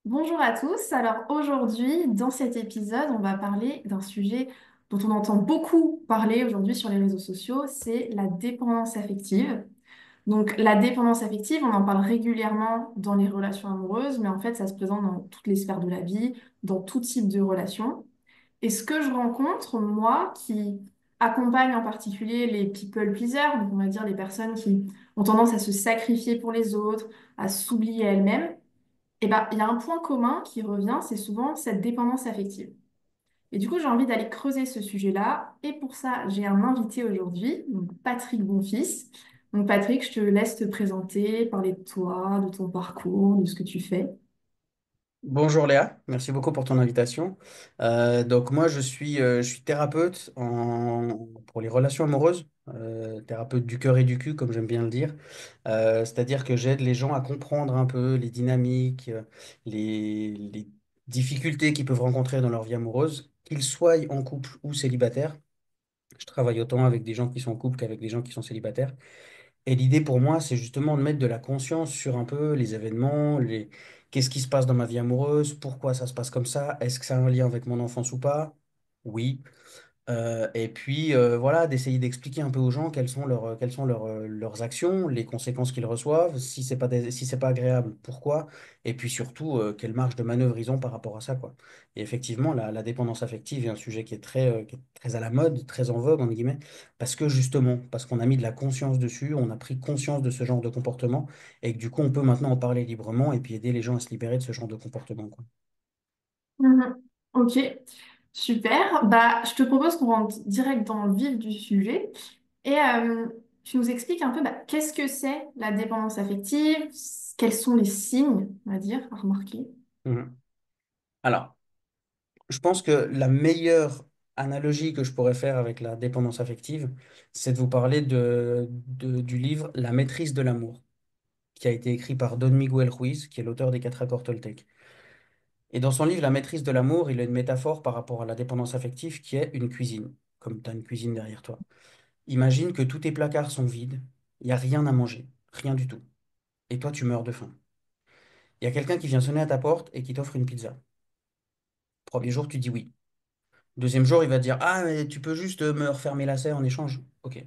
Bonjour à tous. Alors aujourd'hui, dans cet épisode, on va parler d'un sujet dont on entend beaucoup parler aujourd'hui sur les réseaux sociaux, c'est la dépendance affective. Donc la dépendance affective, on en parle régulièrement dans les relations amoureuses, mais en fait, ça se présente dans toutes les sphères de la vie, dans tout type de relation. Et ce que je rencontre, moi, qui accompagne en particulier les people pleasers, donc on va dire les personnes qui ont tendance à se sacrifier pour les autres, à s'oublier elles-mêmes, et ben, il y a un point commun qui revient, c'est souvent cette dépendance affective. Et du coup, j'ai envie d'aller creuser ce sujet-là. Et pour ça, j'ai un invité aujourd'hui, donc Patrick Bonfils. Donc Patrick, je te laisse te présenter, parler de toi, de ton parcours, de ce que tu fais. Bonjour Léa, merci beaucoup pour ton invitation. Donc moi je suis thérapeute pour les relations amoureuses, thérapeute du cœur et du cul comme j'aime bien le dire. C'est-à-dire que j'aide les gens à comprendre un peu les dynamiques, les difficultés qu'ils peuvent rencontrer dans leur vie amoureuse, qu'ils soient en couple ou célibataires. Je travaille autant avec des gens qui sont en couple qu'avec des gens qui sont célibataires. Et l'idée pour moi, c'est justement de mettre de la conscience sur un peu les événements, qu'est-ce qui se passe dans ma vie amoureuse, pourquoi ça se passe comme ça, est-ce que ça a un lien avec mon enfance ou pas? Oui. Et puis voilà, d'essayer d'expliquer un peu aux gens leurs actions, les conséquences qu'ils reçoivent, si c'est pas agréable, pourquoi, et puis surtout quelle marge de manœuvre ils ont par rapport à ça, quoi. Et effectivement, la dépendance affective est un sujet qui est très à la mode, très en vogue, entre guillemets, parce que justement, parce qu'on a mis de la conscience dessus, on a pris conscience de ce genre de comportement, et que du coup, on peut maintenant en parler librement et puis aider les gens à se libérer de ce genre de comportement, quoi. Mhm. Ok, super. Bah, je te propose qu'on rentre direct dans le vif du sujet. Et tu nous expliques un peu bah, qu'est-ce que c'est la dépendance affective, quels sont les signes, on va dire, à remarquer. Mhm. Alors, je pense que la meilleure analogie que je pourrais faire avec la dépendance affective, c'est de vous parler du livre La maîtrise de l'amour, qui a été écrit par Don Miguel Ruiz, qui est l'auteur des Quatre accords Toltec. Et dans son livre La maîtrise de l'amour, il a une métaphore par rapport à la dépendance affective qui est une cuisine, comme tu as une cuisine derrière toi. Imagine que tous tes placards sont vides, il n'y a rien à manger, rien du tout. Et toi, tu meurs de faim. Il y a quelqu'un qui vient sonner à ta porte et qui t'offre une pizza. Premier jour, tu dis oui. Deuxième jour, il va te dire, ah, mais tu peux juste me refermer la serre en échange. Ok.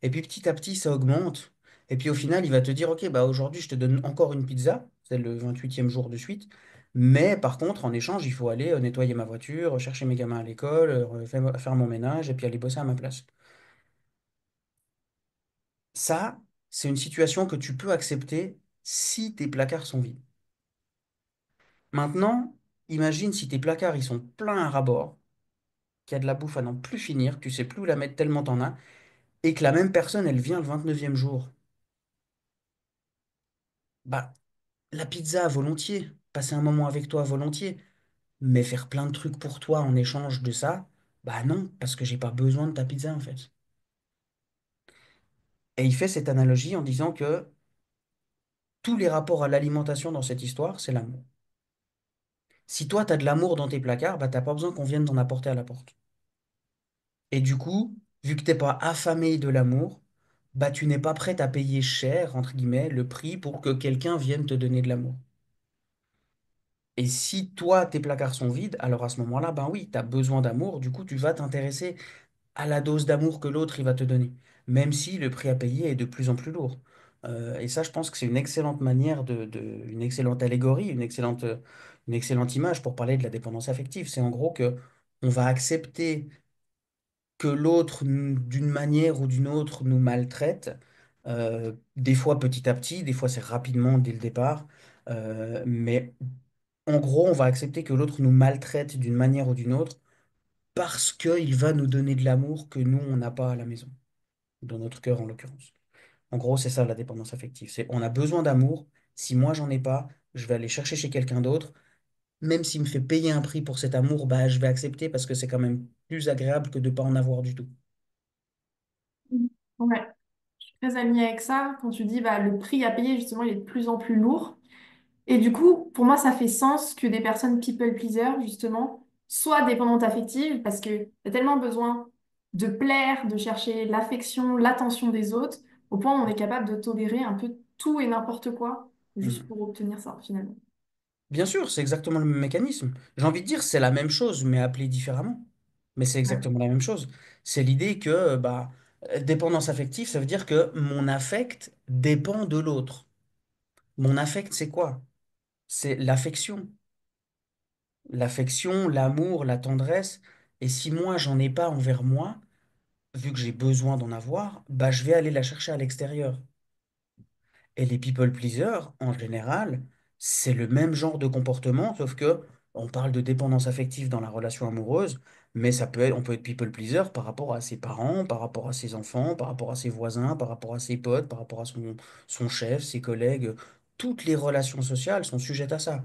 Et puis petit à petit, ça augmente. Et puis au final, il va te dire, ok, bah aujourd'hui, je te donne encore une pizza. C'est le 28e jour de suite. Mais par contre, en échange, il faut aller nettoyer ma voiture, chercher mes gamins à l'école, faire mon ménage et puis aller bosser à ma place. Ça, c'est une situation que tu peux accepter si tes placards sont vides. Maintenant, imagine si tes placards, ils sont pleins à ras-bord, qu'il y a de la bouffe à n'en plus finir, que tu sais plus où la mettre tellement t'en as. Et que la même personne, elle vient le 29e jour, bah, la pizza, volontiers, passer un moment avec toi, volontiers, mais faire plein de trucs pour toi en échange de ça, bah non, parce que j'ai pas besoin de ta pizza, en fait. Et il fait cette analogie en disant que tous les rapports à l'alimentation dans cette histoire, c'est l'amour. Si toi, tu as de l'amour dans tes placards, bah t'as pas besoin qu'on vienne t'en apporter à la porte. Et du coup, vu que t'es pas affamé de l'amour, bah tu n'es pas prêt à payer cher, entre guillemets, le prix pour que quelqu'un vienne te donner de l'amour. Et si toi, tes placards sont vides, alors à ce moment-là, ben oui, tu as besoin d'amour, du coup, tu vas t'intéresser à la dose d'amour que l'autre il va te donner, même si le prix à payer est de plus en plus lourd. Et ça, je pense que c'est une excellente manière une excellente allégorie, une excellente image pour parler de la dépendance affective. C'est en gros que on va accepter que l'autre, d'une manière ou d'une autre, nous maltraite, des fois petit à petit, des fois c'est rapidement dès le départ, mais en gros, on va accepter que l'autre nous maltraite d'une manière ou d'une autre parce qu'il va nous donner de l'amour que nous, on n'a pas à la maison, dans notre cœur en l'occurrence. En gros, c'est ça la dépendance affective. C'est on a besoin d'amour. Si moi, j'en ai pas, je vais aller chercher chez quelqu'un d'autre. Même s'il me fait payer un prix pour cet amour, bah, je vais accepter parce que c'est quand même plus agréable que de pas en avoir du tout. Mhm. Ouais, très alignée avec ça. Quand tu dis bah, le prix à payer, justement, il est de plus en plus lourd. Et du coup, pour moi, ça fait sens que des personnes people pleaser, justement, soient dépendantes affectives parce que y a tellement besoin de plaire, de chercher l'affection, l'attention des autres, au point où on est capable de tolérer un peu tout et n'importe quoi juste Mhm. pour obtenir ça, finalement. Bien sûr, c'est exactement le même mécanisme. J'ai envie de dire, c'est la même chose, mais appelée différemment. Mais c'est Ouais. exactement la même chose. C'est l'idée que bah, dépendance affective, ça veut dire que mon affect dépend de l'autre. Mon affect, c'est quoi? C'est l'affection. L'affection, l'amour, la tendresse. Et si moi, j'en ai pas envers moi, vu que j'ai besoin d'en avoir, bah, je vais aller la chercher à l'extérieur. Et les people pleasers, en général, c'est le même genre de comportement, sauf que on parle de dépendance affective dans la relation amoureuse, mais on peut être people pleaser par rapport à ses parents, par rapport à ses enfants, par rapport à ses voisins, par rapport à ses potes, par rapport à son chef, ses collègues. Toutes les relations sociales sont sujettes à ça.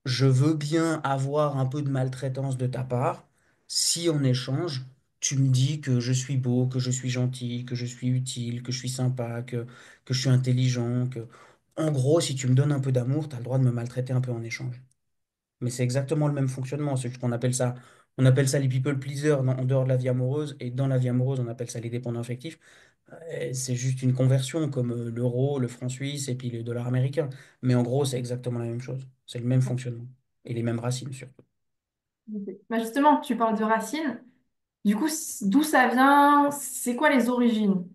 Je veux bien avoir un peu de maltraitance de ta part si en échange, tu me dis que je suis beau, que je suis gentil, que je suis utile, que je suis sympa, que je suis intelligent, que... En gros, si tu me donnes un peu d'amour, tu as le droit de me maltraiter un peu en échange. Mais c'est exactement le même fonctionnement. C'est juste qu'on appelle ça, on appelle ça les people pleasers en dehors de la vie amoureuse, et dans la vie amoureuse, on appelle ça les dépendants affectifs. C'est juste une conversion comme l'euro, le franc suisse et puis le dollar américain. Mais en gros, c'est exactement la même chose. C'est le même fonctionnement. Et les mêmes racines surtout. Ok. Bah justement, tu parles de racines. Du coup, d'où ça vient? C'est quoi les origines?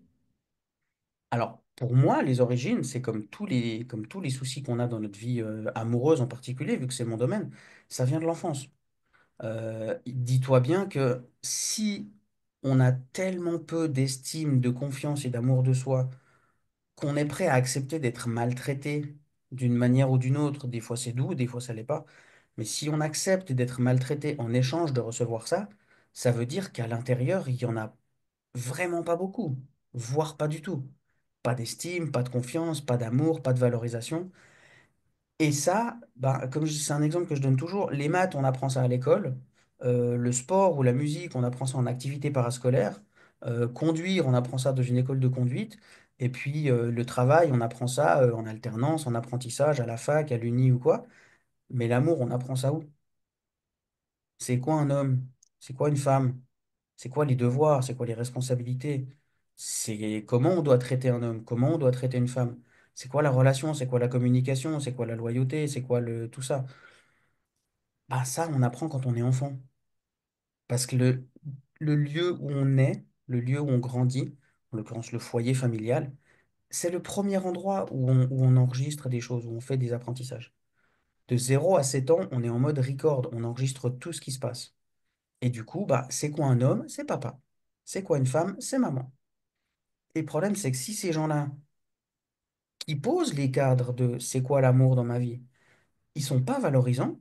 Alors, pour moi, les origines, c'est comme tous les soucis qu'on a dans notre vie amoureuse en particulier, vu que c'est mon domaine, ça vient de l'enfance. Dis-toi bien que si on a tellement peu d'estime, de confiance et d'amour de soi, qu'on est prêt à accepter d'être maltraité d'une manière ou d'une autre, des fois c'est doux, des fois ça l'est pas, mais si on accepte d'être maltraité en échange de recevoir ça, ça veut dire qu'à l'intérieur, il y en a vraiment pas beaucoup, voire pas du tout. Pas d'estime, pas de confiance, pas d'amour, pas de valorisation. Et ça, bah, c'est un exemple que je donne toujours, les maths, on apprend ça à l'école, le sport ou la musique, on apprend ça en activité parascolaire, conduire, on apprend ça dans une école de conduite, et puis le travail, on apprend ça en alternance, en apprentissage, à la fac, à l'uni ou quoi. Mais l'amour, on apprend ça où? C'est quoi un homme? C'est quoi une femme? C'est quoi les devoirs? C'est quoi les responsabilités? C'est comment on doit traiter un homme? Comment on doit traiter une femme? C'est quoi la relation? C'est quoi la communication? C'est quoi la loyauté? C'est quoi tout ça? Bah ça, on apprend quand on est enfant. Parce que le lieu où on est, le lieu où on grandit, en l'occurrence le foyer familial, c'est le premier endroit où on enregistre des choses, où on fait des apprentissages. De 0 à 7 ans, on est en mode record, on enregistre tout ce qui se passe. Et du coup, bah, c'est quoi un homme? C'est papa. C'est quoi une femme? C'est maman. Et le problème, c'est que si ces gens-là, qui posent les cadres de c'est quoi l'amour dans ma vie, ils sont pas valorisants,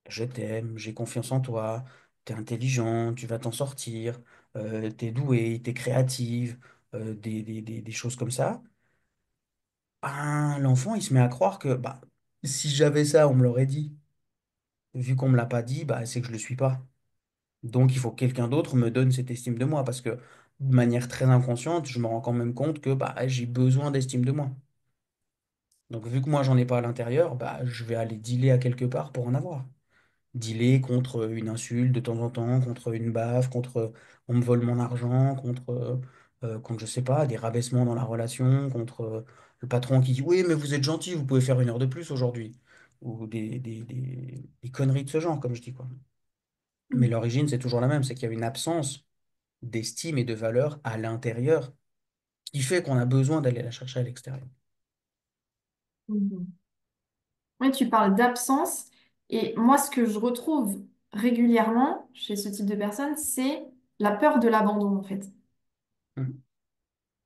je t'aime, j'ai confiance en toi, t'es intelligent, tu vas t'en sortir, t'es doué, t'es créative, des choses comme ça, ben, l'enfant, il se met à croire que bah, si j'avais ça, on me l'aurait dit. Vu qu'on me l'a pas dit, bah, c'est que je le suis pas. Donc, il faut que quelqu'un d'autre me donne cette estime de moi, parce que de manière très inconsciente, je me rends quand même compte que bah, j'ai besoin d'estime de moi. Donc, vu que moi, j'en ai pas à l'intérieur, bah, je vais aller dealer à quelque part pour en avoir. Dealer contre une insulte de temps en temps, contre une baffe, contre on me vole mon argent, contre je sais pas, des rabaissements dans la relation, contre le patron qui dit oui, mais vous êtes gentil, vous pouvez faire 1 heure de plus aujourd'hui. Ou des conneries de ce genre, comme je dis, quoi. Mais l'origine, c'est toujours la même, c'est qu'il y a une absence d'estime et de valeur à l'intérieur qui fait qu'on a besoin d'aller la chercher à l'extérieur. Mhm. Oui, tu parles d'absence. Et moi, ce que je retrouve régulièrement chez ce type de personnes, c'est la peur de l'abandon, en fait. Mhm.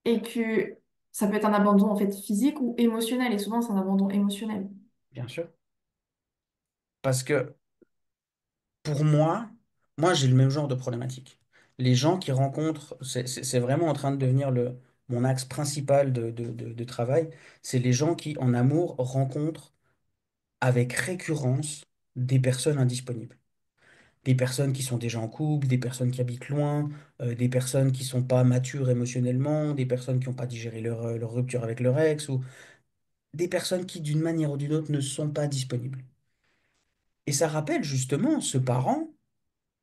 Et que ça peut être un abandon, en fait, physique ou émotionnel. Et souvent, c'est un abandon émotionnel. Bien sûr. Parce que pour moi, j'ai le même genre de problématique. Les gens qui rencontrent, c'est vraiment en train de devenir mon axe principal de travail, c'est les gens qui, en amour, rencontrent avec récurrence des personnes indisponibles. Des personnes qui sont déjà en couple, des personnes qui habitent loin, des personnes qui sont pas matures émotionnellement, des personnes qui n'ont pas digéré leur rupture avec leur ex, ou des personnes qui, d'une manière ou d'une autre, ne sont pas disponibles. Et ça rappelle justement ce parent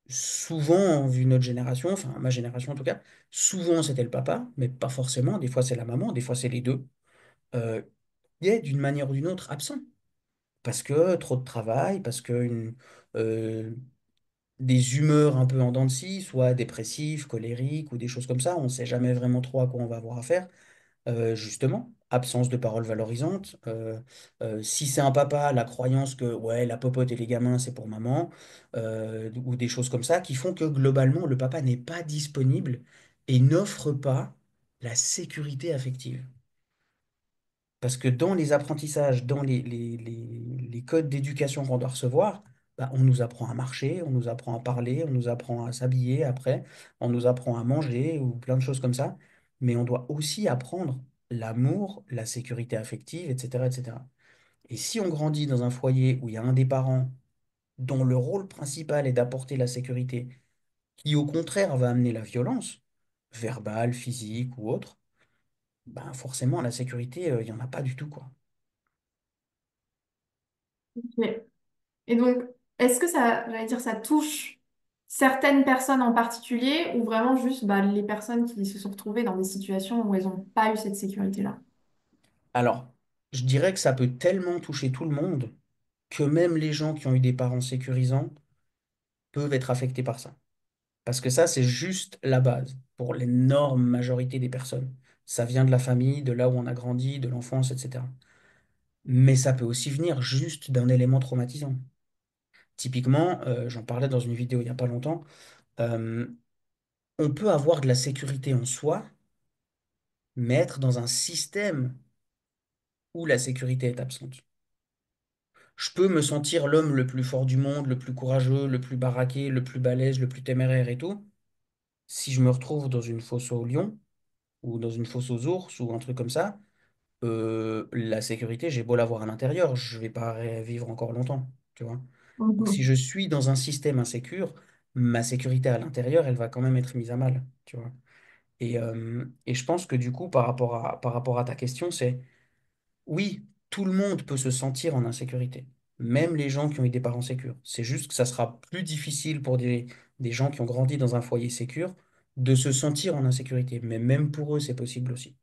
souvent, vu notre génération, enfin ma génération en tout cas, souvent c'était le papa, mais pas forcément. Des fois c'est la maman, des fois c'est les deux. Euh, il est d'une manière ou d'une autre absent. Parce que trop de travail, parce que des humeurs un peu en dents de scie, soit dépressives, colériques ou des choses comme ça, on ne sait jamais vraiment trop à quoi on va avoir affaire. Justement, absence de paroles valorisantes. Si c'est un papa, la croyance que ouais, la popote et les gamins, c'est pour maman, ou des choses comme ça, qui font que globalement, le papa n'est pas disponible et n'offre pas la sécurité affective. Parce que dans les apprentissages, dans les codes d'éducation qu'on doit recevoir, bah, on nous apprend à marcher, on nous apprend à parler, on nous apprend à s'habiller après, on nous apprend à manger ou plein de choses comme ça. Mais on doit aussi apprendre l'amour, la sécurité affective, etc., etc. Et si on grandit dans un foyer où il y a un des parents dont le rôle principal est d'apporter la sécurité, qui au contraire va amener la violence, verbale, physique ou autre, ben forcément la sécurité, il n'y en a pas du tout, quoi. Ok. Et donc, est-ce que ça, j'allais dire, ça touche certaines personnes en particulier ou vraiment juste bah, les personnes qui se sont retrouvées dans des situations où elles n'ont pas eu cette sécurité-là? Alors, je dirais que ça peut tellement toucher tout le monde que même les gens qui ont eu des parents sécurisants peuvent être affectés par ça. Parce que ça, c'est juste la base pour l'énorme majorité des personnes. Ça vient de la famille, de là où on a grandi, de l'enfance, etc. Mais ça peut aussi venir juste d'un élément traumatisant. Typiquement, j'en parlais dans une vidéo il n'y a pas longtemps, euh, on peut avoir de la sécurité en soi, mais être dans un système où la sécurité est absente. Je peux me sentir l'homme le plus fort du monde, le plus courageux, le plus baraqué, le plus balèze, le plus téméraire et tout. Si je me retrouve dans une fosse aux lions ou dans une fosse aux ours ou un truc comme ça, la sécurité, j'ai beau l'avoir à l'intérieur, je vais pas vivre encore longtemps, tu vois. Donc si Mhm. je suis dans un système insécure, ma sécurité à l'intérieur, elle va quand même être mise à mal, tu vois. Et je pense que du coup, par rapport à ta question, c'est oui, tout le monde peut se sentir en insécurité, même les gens qui ont eu des parents sécures. C'est juste que ça sera plus difficile pour des gens qui ont grandi dans un foyer sécure de se sentir en insécurité. Mais même pour eux, c'est possible aussi.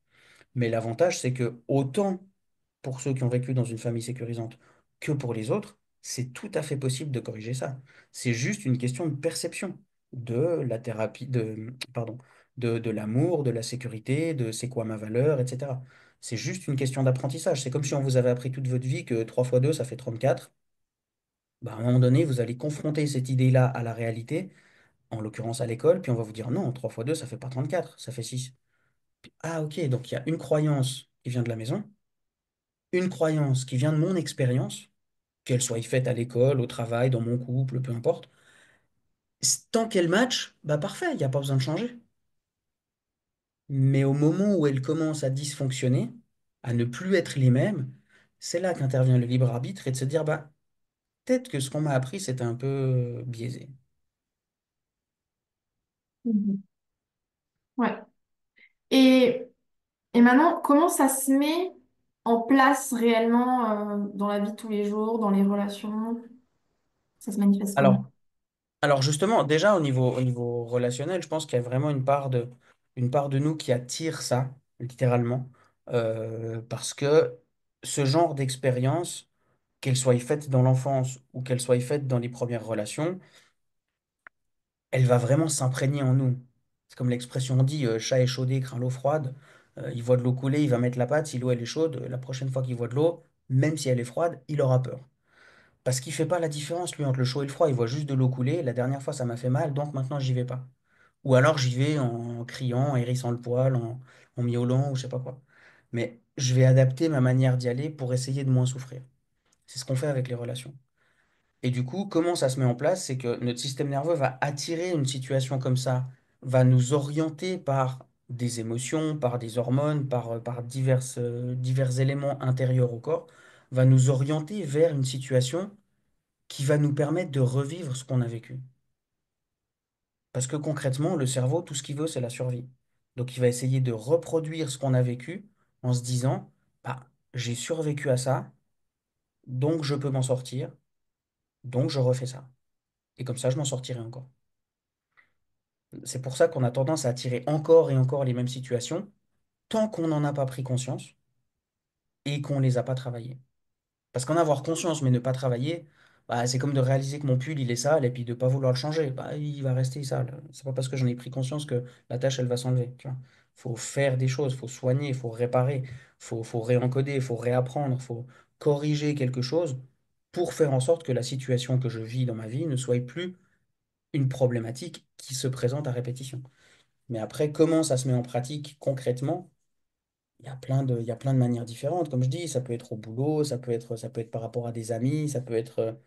Mais l'avantage, c'est que autant pour ceux qui ont vécu dans une famille sécurisante que pour les autres, c'est tout à fait possible de corriger ça. C'est juste une question de perception de la thérapie, pardon, de l'amour, de la sécurité, de c'est quoi ma valeur, etc. C'est juste une question d'apprentissage. C'est comme si on vous avait appris toute votre vie que 3 fois 2 ça fait 34. Bah, à un moment donné, vous allez confronter cette idée-là à la réalité, en l'occurrence à l'école, puis on va vous dire non, 3 fois 2 ça fait pas 34, ça fait 6. Ah ok, donc il y a une croyance qui vient de la maison, une croyance qui vient de mon expérience, qu'elle soit faite à l'école, au travail, dans mon couple, peu importe. Tant qu'elle match, bah parfait, il n'y a pas besoin de changer. Mais au moment où elle commence à dysfonctionner, à ne plus être les mêmes, c'est là qu'intervient le libre arbitre et de se dire, bah peut-être que ce qu'on m'a appris, c'était un peu biaisé. Mhm. Ouais. Et, et maintenant, comment ça se met en place réellement dans la vie de tous les jours, dans les relations? Ça se manifeste comment? Alors, alors justement, déjà au niveau relationnel, je pense qu'il y a vraiment une part de nous qui attire ça, littéralement, parce que ce genre d'expérience, qu'elle soit faite dans l'enfance ou qu'elle soit faite dans les premières relations, elle va vraiment s'imprégner en nous. C'est comme l'expression dit, chat échaudé craint l'eau froide. Il voit de l'eau couler, il va mettre la patte. Si l'eau elle est chaude, la prochaine fois qu'il voit de l'eau, même si elle est froide, il aura peur. Parce qu'il fait pas la différence lui entre le chaud et le froid. Il voit juste de l'eau couler. La dernière fois ça m'a fait mal, donc maintenant j'y vais pas. Ou alors j'y vais en criant, en hérissant le poil, en miaulant ou je sais pas quoi. Mais je vais adapter ma manière d'y aller pour essayer de moins souffrir. C'est ce qu'on fait avec les relations. Et du coup, comment ça se met en place? C'est que notre système nerveux va attirer une situation comme ça, va nous orienter par des émotions, par des hormones, par divers éléments intérieurs au corps, va nous orienter vers une situation qui va nous permettre de revivre ce qu'on a vécu. Parce que concrètement, le cerveau, tout ce qu'il veut, c'est la survie. Donc il va essayer de reproduire ce qu'on a vécu en se disant, bah, j'ai survécu à ça, donc je peux m'en sortir, donc je refais ça. Et comme ça, je m'en sortirai encore. C'est pour ça qu'on a tendance à attirer encore et encore les mêmes situations tant qu'on n'en a pas pris conscience et qu'on ne les a pas travaillées. Parce qu'en avoir conscience mais ne pas travailler, bah, c'est comme de réaliser que mon pull il est sale et puis de pas vouloir le changer. Bah, il va rester sale. C'est pas parce que j'en ai pris conscience que la tâche elle va s'enlever. Tu vois. Faut faire des choses, faut soigner, faut réparer, faut réencoder, faut réapprendre, faut corriger quelque chose pour faire en sorte que la situation que je vis dans ma vie ne soit plus une problématique qui se présente à répétition. Mais après, comment ça se met en pratique concrètement? Il y a plein de manières différentes. Comme je dis, ça peut être au boulot, ça peut être par rapport à des amis, ça peut être,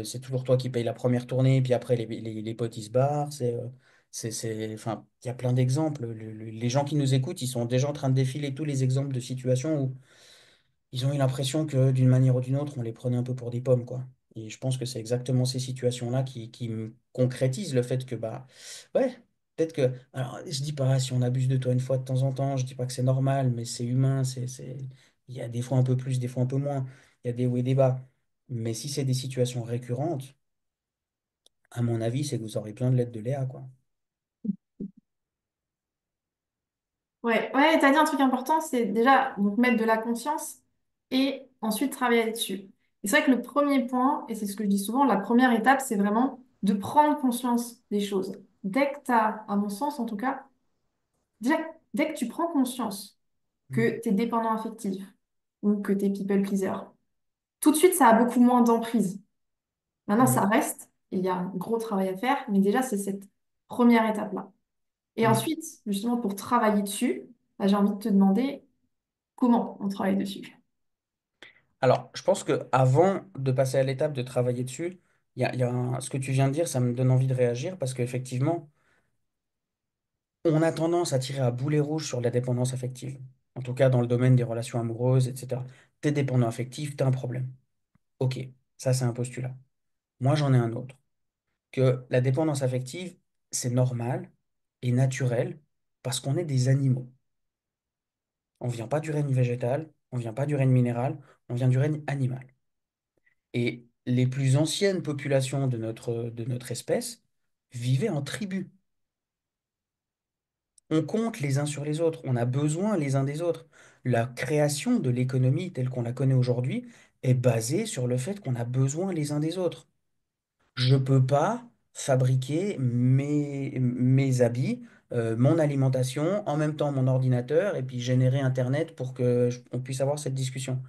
c'est toujours toi qui payes la première tournée, puis après les potes ils se barrent. Enfin, il y a plein d'exemples. Les gens qui nous écoutent, ils sont déjà en train de défiler tous les exemples de situations où ils ont eu l'impression que d'une manière ou d'une autre, on les prenait un peu pour des pommes, quoi. Et je pense que c'est exactement ces situations-là qui me concrétisent le fait que, bah, ouais, peut-être que. Alors, je dis pas si on abuse de toi une fois de temps en temps, je dis pas que c'est normal, mais c'est humain, il y a des fois un peu plus, des fois un peu moins, il y a des hauts et des bas. Mais si c'est des situations récurrentes, à mon avis, c'est que vous aurez plein de lettres de Léa, quoi. Ouais, ouais, tu as dit un truc important, c'est déjà donc, mettre de la conscience et ensuite travailler dessus. Et c'est vrai que le premier point, et c'est ce que je dis souvent, la première étape, c'est vraiment de prendre conscience des choses. Dès que tu as, à mon sens en tout cas, déjà, dès que tu prends conscience Mm. que tu es dépendant affectif ou que tu es people pleaser, tout de suite, ça a beaucoup moins d'emprise. Maintenant, Mm. ça reste, et il y a un gros travail à faire, mais déjà, c'est cette première étape-là. Et Mm. ensuite, justement, pour travailler dessus, bah, j'ai envie de te demander comment on travaille dessus. Alors, je pense que avant de passer à l'étape de travailler dessus, ce que tu viens de dire, ça me donne envie de réagir parce qu'effectivement, on a tendance à tirer à boulet rouge sur la dépendance affective. En tout cas, dans le domaine des relations amoureuses, etc. T'es dépendant affectif, t'as un problème. Ok, ça c'est un postulat. Moi, j'en ai un autre. Que la dépendance affective, c'est normal et naturel parce qu'on est des animaux. On vient pas du règne végétal, on vient pas du règne minéral, on vient du règne animal. Et les plus anciennes populations de notre espèce vivaient en tribu. On compte les uns sur les autres, on a besoin les uns des autres. La création de l'économie telle qu'on la connaît aujourd'hui est basée sur le fait qu'on a besoin les uns des autres. Je ne peux pas fabriquer mes habits, mon alimentation, en même temps mon ordinateur, et puis générer Internet pour on puisse avoir cette discussion.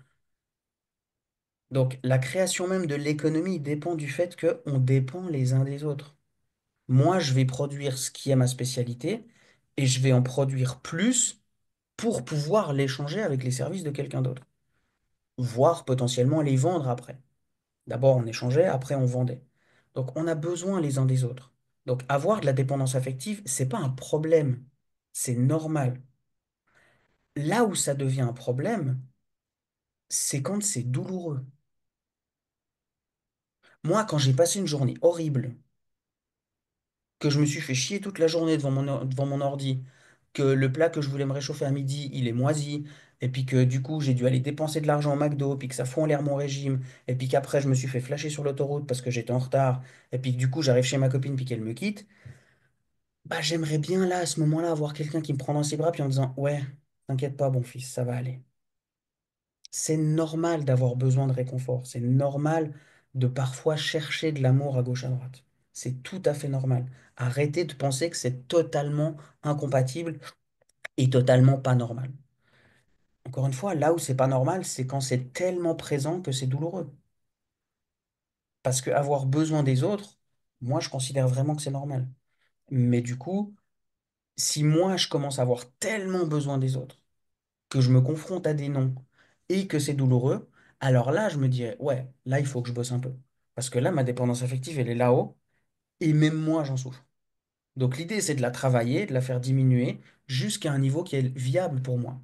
Donc la création même de l'économie dépend du fait qu'on dépend les uns des autres. Moi, je vais produire ce qui est ma spécialité, et je vais en produire plus pour pouvoir l'échanger avec les services de quelqu'un d'autre, voire potentiellement les vendre après. D'abord, on échangeait, après, on vendait. Donc, on a besoin les uns des autres. Donc, avoir de la dépendance affective, c'est pas un problème, c'est normal. Là où ça devient un problème, c'est quand c'est douloureux. Moi, quand j'ai passé une journée horrible, que je me suis fait chier toute la journée devant mon ordi, que le plat que je voulais me réchauffer à midi, il est moisi, et puis que du coup j'ai dû aller dépenser de l'argent au McDo, puis que ça fout en l'air mon régime, et puis qu'après je me suis fait flasher sur l'autoroute parce que j'étais en retard, et puis que du coup j'arrive chez ma copine puis qu'elle me quitte, bah j'aimerais bien là, à ce moment-là, avoir quelqu'un qui me prend dans ses bras puis en me disant, ouais, t'inquiète pas, bon fils, ça va aller. C'est normal d'avoir besoin de réconfort. C'est normal de parfois chercher de l'amour à gauche à droite. C'est tout à fait normal. Arrêtez de penser que c'est totalement incompatible et totalement pas normal. Encore une fois, là où c'est pas normal, c'est quand c'est tellement présent que c'est douloureux. Parce que avoir besoin des autres, moi, je considère vraiment que c'est normal. Mais du coup, si moi, je commence à avoir tellement besoin des autres, que je me confronte à des noms et que c'est douloureux, alors là, je me dirais, ouais, là, il faut que je bosse un peu. Parce que là, ma dépendance affective, elle est là-haut, et même moi, j'en souffre. Donc l'idée, c'est de la travailler, de la faire diminuer jusqu'à un niveau qui est viable pour moi.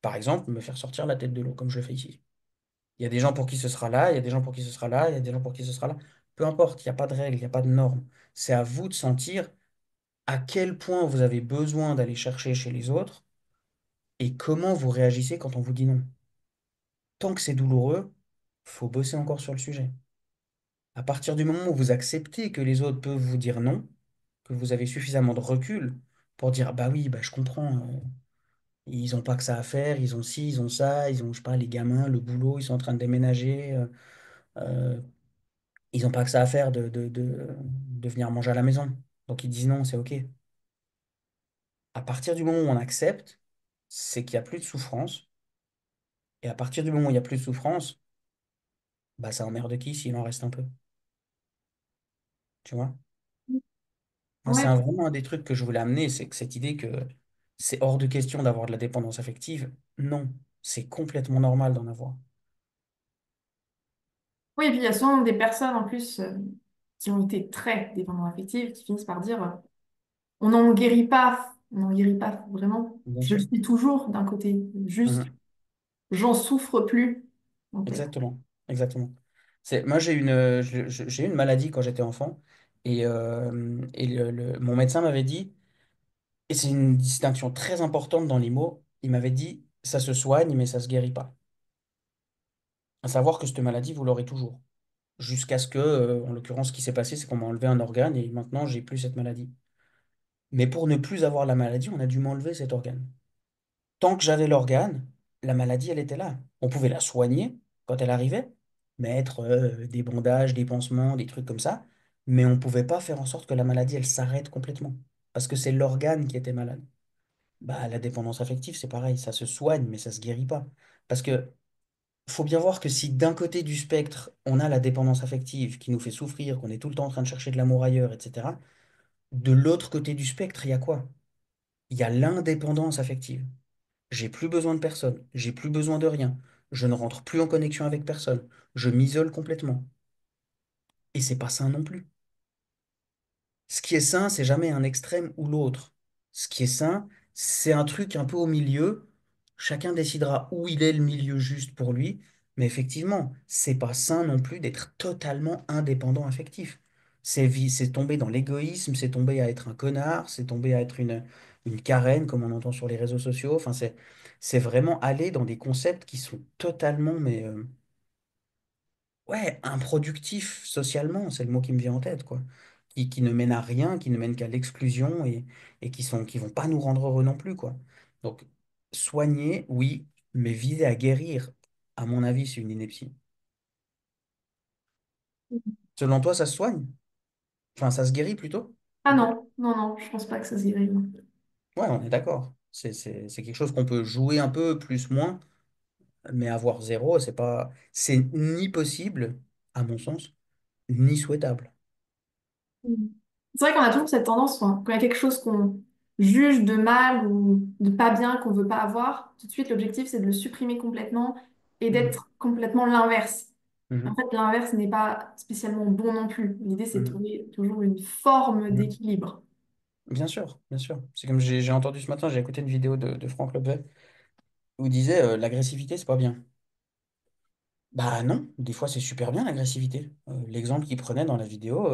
Par exemple, me faire sortir la tête de l'eau, comme je le fais ici. Il y a des gens pour qui ce sera là, il y a des gens pour qui ce sera là, il y a des gens pour qui ce sera là. Peu importe, il n'y a pas de règle, il n'y a pas de norme. C'est à vous de sentir à quel point vous avez besoin d'aller chercher chez les autres et comment vous réagissez quand on vous dit non. Tant que c'est douloureux, faut bosser encore sur le sujet. À partir du moment où vous acceptez que les autres peuvent vous dire non, que vous avez suffisamment de recul pour dire bah oui, bah je comprends. Ils ont pas que ça à faire, ils ont ci, ils ont ça, ils ont, je sais pas, les gamins, le boulot, ils sont en train de déménager. Euh, ils ont pas que ça à faire de venir manger à la maison. Donc ils disent non, c'est OK. À partir du moment où on accepte, c'est qu'il n'y a plus de souffrance. Et à partir du moment où il n'y a plus de souffrance, bah ça emmerde qui s'il en reste un peu. Tu vois? Moi, c'est Ouais, vraiment un des trucs que je voulais amener, c'est que cette idée que c'est hors de question d'avoir de la dépendance affective, non, c'est complètement normal d'en avoir. oui, et puis il y a souvent des personnes en plus qui ont été très dépendantes affectives qui finissent par dire on n'en guérit pas vraiment. Bien Je le sûr. suis toujours d'un côté, juste Mhm. j'en souffre plus en fait. Exactement. Exactement. Moi, j'ai eu une maladie quand j'étais enfant et mon médecin m'avait dit, et c'est une distinction très importante dans les mots, il m'avait dit, ça se soigne, mais ça se guérit pas. À savoir que cette maladie, vous l'aurez toujours. Jusqu'à ce que, en l'occurrence, ce qui s'est passé, c'est qu'on m'a enlevé un organe et maintenant, j'ai plus cette maladie. Mais pour ne plus avoir la maladie, on a dû m'enlever cet organe. Tant que j'avais l'organe, la maladie, elle était là. On pouvait la soigner quand elle arrivait, mettre des bandages, des pansements, des trucs comme ça, mais on ne pouvait pas faire en sorte que la maladie, elle s'arrête complètement. Parce que c'est l'organe qui était malade. Bah, la dépendance affective, c'est pareil, ça se soigne, mais ça se guérit pas. Parce que faut bien voir que si d'un côté du spectre, on a la dépendance affective qui nous fait souffrir, qu'on est tout le temps en train de chercher de l'amour ailleurs, etc., de l'autre côté du spectre, il y a quoi? Il y a l'indépendance affective. J'ai plus besoin de personne, j'ai plus besoin de rien, je ne rentre plus en connexion avec personne, je m'isole complètement. Et c'est pas sain non plus. Ce qui est sain, c'est jamais un extrême ou l'autre. Ce qui est sain, c'est un truc un peu au milieu. Chacun décidera où il est le milieu juste pour lui. Mais effectivement, c'est pas sain non plus d'être totalement indépendant affectif. C'est tomber dans l'égoïsme, c'est tomber à être un connard, c'est tomber à être une carène, comme on entend sur les réseaux sociaux. Enfin, c'est vraiment aller dans des concepts qui sont totalement, mais ouais, improductif socialement, c'est le mot qui me vient en tête, quoi. Qui ne mène à rien, qui ne mène qu'à l'exclusion et qui vont pas nous rendre heureux non plus, quoi. Donc, soigner, oui, mais viser à guérir, à mon avis, c'est une ineptie. Selon toi, ça se soigne? Enfin, ça se guérit plutôt? Ah non, non, non, je pense pas que ça se guérit. Non. Ouais, on est d'accord. C'est quelque chose qu'on peut jouer un peu, plus, moins, mais avoir zéro, c'est ni possible, à mon sens, ni souhaitable. Mm. C'est vrai qu'on a toujours cette tendance, hein, quand il y a quelque chose qu'on juge de mal ou de pas bien, qu'on veut pas avoir, tout de suite l'objectif c'est de le supprimer complètement et Mhm. d'être complètement l'inverse. En Mhm. fait, l'inverse n'est pas spécialement bon non plus. L'idée c'est de Mhm. trouver toujours une forme Mhm. d'équilibre. Bien sûr, bien sûr. C'est comme j'ai entendu ce matin, j'ai écouté une vidéo de Franck Lobvet où il disait l'agressivité, c'est pas bien. Bah non, des fois c'est super bien l'agressivité. L'exemple qu'il prenait dans la vidéo,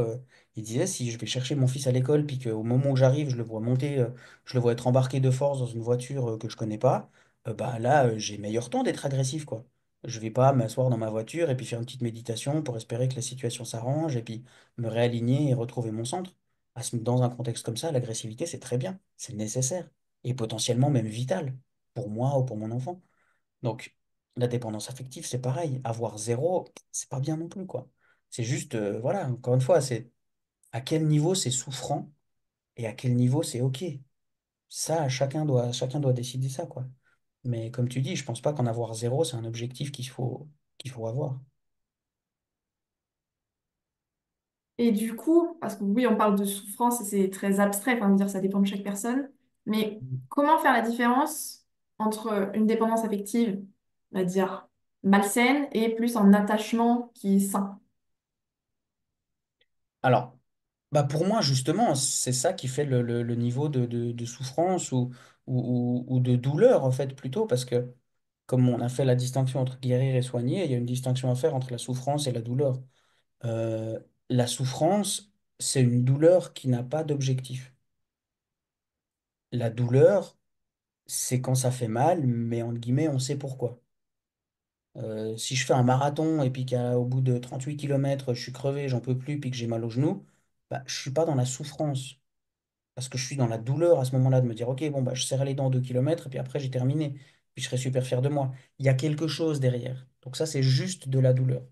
il disait si je vais chercher mon fils à l'école, puis qu'au moment où j'arrive, je le vois monter, je le vois être embarqué de force dans une voiture que je connais pas, bah là j'ai meilleur temps d'être agressif, quoi. Je vais pas m'asseoir dans ma voiture et puis faire une petite méditation pour espérer que la situation s'arrange et puis me réaligner et retrouver mon centre. Dans un contexte comme ça, l'agressivité c'est très bien, c'est nécessaire et potentiellement même vital pour moi ou pour mon enfant. Donc, la dépendance affective, c'est pareil. Avoir zéro, c'est pas bien non plus, quoi. C'est juste, voilà, encore une fois, c'est à quel niveau c'est souffrant et à quel niveau c'est OK. Ça, chacun doit décider ça, quoi. Mais comme tu dis, je pense pas qu'en avoir zéro, c'est un objectif qu'il faut avoir. Et du coup, parce que oui, on parle de souffrance et c'est très abstrait, enfin, dire ça dépend de chaque personne, mais comment faire la différence entre une dépendance affective, on va dire malsaine, et plus un attachement qui est sain? Alors, bah pour moi, justement, c'est ça qui fait le niveau de souffrance ou de douleur, en fait, plutôt, parce que comme on a fait la distinction entre guérir et soigner, il y a une distinction à faire entre la souffrance et la douleur. Euh, la souffrance, c'est une douleur qui n'a pas d'objectif. La douleur, c'est quand ça fait mal, mais entre guillemets, on sait pourquoi. Si je fais un marathon et puis qu'au bout de 38 kilomètres, je suis crevé, j'en peux plus, puis que j'ai mal au genou, bah, je suis pas dans la souffrance. Parce que je suis dans la douleur à ce moment-là de me dire, OK, bon, bah, je serre les dents 2 kilomètres et puis après j'ai terminé. Puis je serai super fier de moi. Il y a quelque chose derrière. Donc ça, c'est juste de la douleur.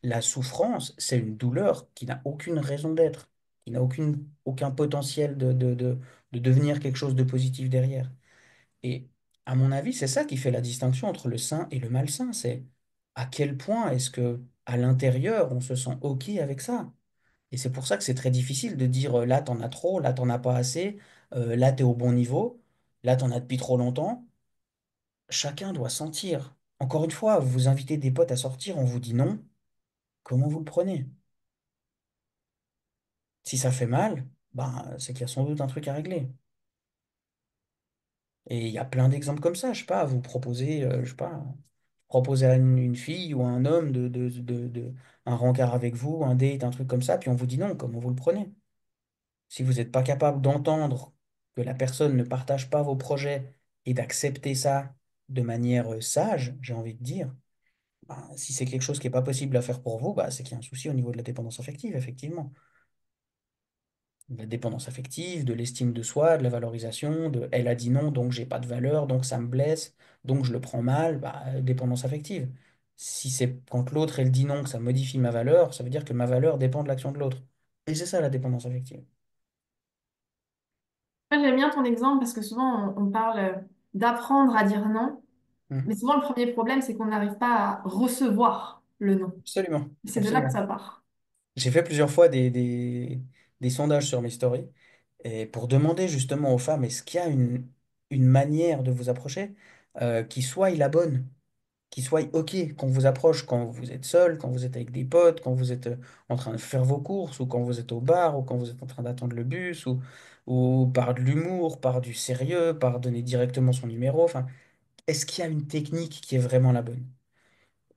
La souffrance, c'est une douleur qui n'a aucune raison d'être, qui n'a aucun potentiel de devenir quelque chose de positif derrière. Et à mon avis, c'est ça qui fait la distinction entre le sain et le malsain. C'est à quel point est-ce que à l'intérieur, on se sent OK avec ça. Et c'est pour ça que c'est très difficile de dire là, t'en as trop, là, t'en as pas assez, là, t'es au bon niveau, là, t'en as depuis trop longtemps. Chacun doit sentir. Encore une fois, vous invitez des potes à sortir, on vous dit non, comment vous le prenez? Si ça fait mal, ben, c'est qu'il y a sans doute un truc à régler. Et il y a plein d'exemples comme ça. Je sais pas, vous proposez, je sais pas, proposer à une fille ou à un homme un rencard avec vous, un date, un truc comme ça, puis on vous dit non, comment vous le prenez? Si vous n'êtes pas capable d'entendre que la personne ne partage pas vos projets et d'accepter ça de manière sage, j'ai envie de dire, ben, si c'est quelque chose qui n'est pas possible à faire pour vous, bah, c'est qu'il y a un souci au niveau de la dépendance affective, effectivement. De la dépendance affective, de l'estime de soi, de la valorisation, de elle a dit non, donc j'ai pas de valeur, donc ça me blesse, donc je le prends mal, bah, dépendance affective. Si c'est quand l'autre elle dit non que ça modifie ma valeur, ça veut dire que ma valeur dépend de l'action de l'autre. Et c'est ça la dépendance affective. Moi, j'aime bien ton exemple parce que souvent on parle d'apprendre à dire non, mais Mhm. souvent le premier problème c'est qu'on n'arrive pas à recevoir le non. Absolument, C'est de là que absolument. ça part. J'ai fait plusieurs fois des sondages sur mes stories et pour demander justement aux femmes, est-ce qu'il y a une manière de vous approcher qui soit la bonne, qui soit OK quand on vous approche, quand vous êtes seul, quand vous êtes avec des potes, quand vous êtes en train de faire vos courses ou quand vous êtes au bar ou quand vous êtes en train d'attendre le bus ou par de l'humour, par du sérieux, par donner directement son numéro. Enfin, est-ce qu'il y a une technique qui est vraiment la bonne?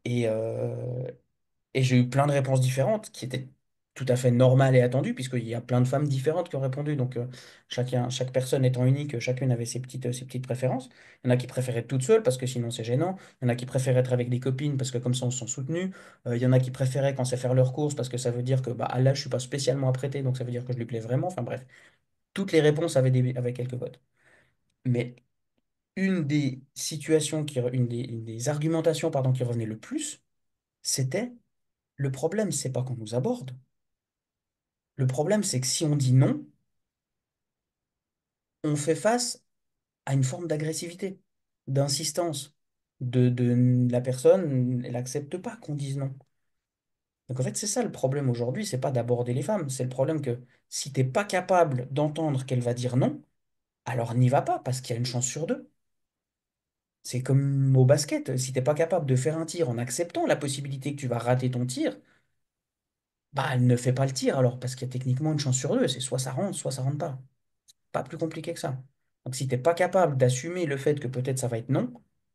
Et, euh, et j'ai eu plein de réponses différentes qui étaient tout à fait normales et attendues, puisqu'il y a plein de femmes différentes qui ont répondu. Donc, chaque personne étant unique, chacune avait ses petites préférences. Il y en a qui préféraient être toute seule parce que sinon c'est gênant. Il y en a qui préféraient être avec des copines parce que comme ça on se sent soutenu. Il y en a qui préféraient quand c'est faire leurs courses parce que ça veut dire que bah, là je suis pas spécialement apprêté, donc ça veut dire que je lui plais vraiment. Enfin bref, toutes les réponses avaient quelques votes. Mais une des situations, une des argumentations pardon, qui revenait le plus, c'était le problème, c'est pas qu'on nous aborde. Le problème, c'est que si on dit non, on fait face à une forme d'agressivité, d'insistance, la personne, elle n'accepte pas qu'on dise non. Donc en fait, c'est ça le problème aujourd'hui, c'est pas d'aborder les femmes, c'est le problème que si t'es pas capable d'entendre qu'elle va dire non, alors n'y va pas, parce qu'il y a une chance sur deux. C'est comme au basket, si t'es pas capable de faire un tir en acceptant la possibilité que tu vas rater ton tir, bah elle ne fait pas le tir alors, parce qu'il y a techniquement une chance sur deux, c'est soit ça rentre pas. Pas plus compliqué que ça. Donc si t'es pas capable d'assumer le fait que peut-être ça va être non,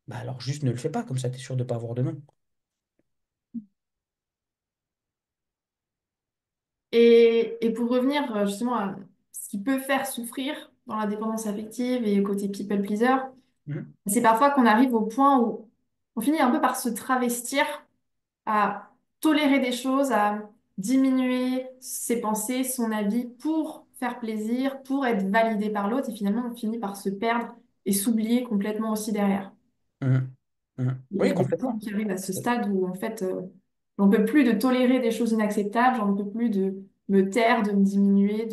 bah alors juste ne le fais pas, comme ça t'es sûr de pas avoir de non. Et pour revenir justement à ce qui peut faire souffrir dans la dépendance affective et côté people pleaser, Mhm. c'est parfois qu'on arrive au point où on finit un peu par se travestir à tolérer des choses, à diminuer ses pensées, son avis pour faire plaisir, pour être validé par l'autre, et finalement on finit par se perdre et s'oublier complètement aussi derrière. Mhm. Mhm. Il y Oui, a des personnes complètement. qui arrivent à ce stade où en fait j'en peux plus de tolérer des choses inacceptables, j'en peux plus de me taire, de me diminuer,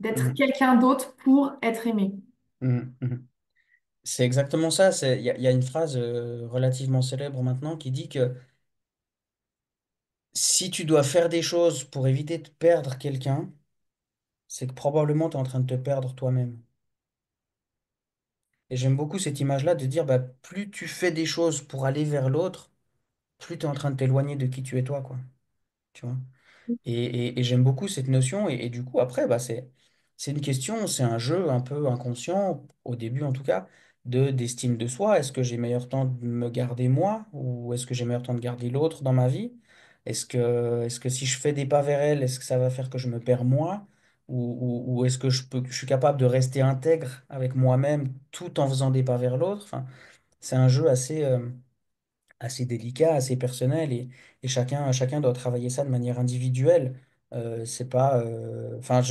d'être Mhm. quelqu'un d'autre pour être aimé. Mhm. Mhm. C'est exactement ça. Il y a une phrase relativement célèbre maintenant qui dit que si tu dois faire des choses pour éviter de perdre quelqu'un, c'est que probablement tu es en train de te perdre toi-même. Et j'aime beaucoup cette image-là de dire bah, plus tu fais des choses pour aller vers l'autre, plus tu es en train de t'éloigner de qui tu es toi, quoi. Tu vois? Et j'aime beaucoup cette notion. Et du coup, après, bah, c'est une question, c'est un jeu un peu inconscient, au début en tout cas, d'estime de soi. Est-ce que j'ai meilleur temps de me garder moi ou est-ce que j'ai meilleur temps de garder l'autre dans ma vie? Est-ce que si je fais des pas vers elle, est-ce que ça va faire que je me perds moi? Ou est-ce que je suis capable de rester intègre avec moi-même tout en faisant des pas vers l'autre? Enfin, c'est un jeu assez délicat, assez personnel et chacun doit travailler ça de manière individuelle. C'est pas, enfin,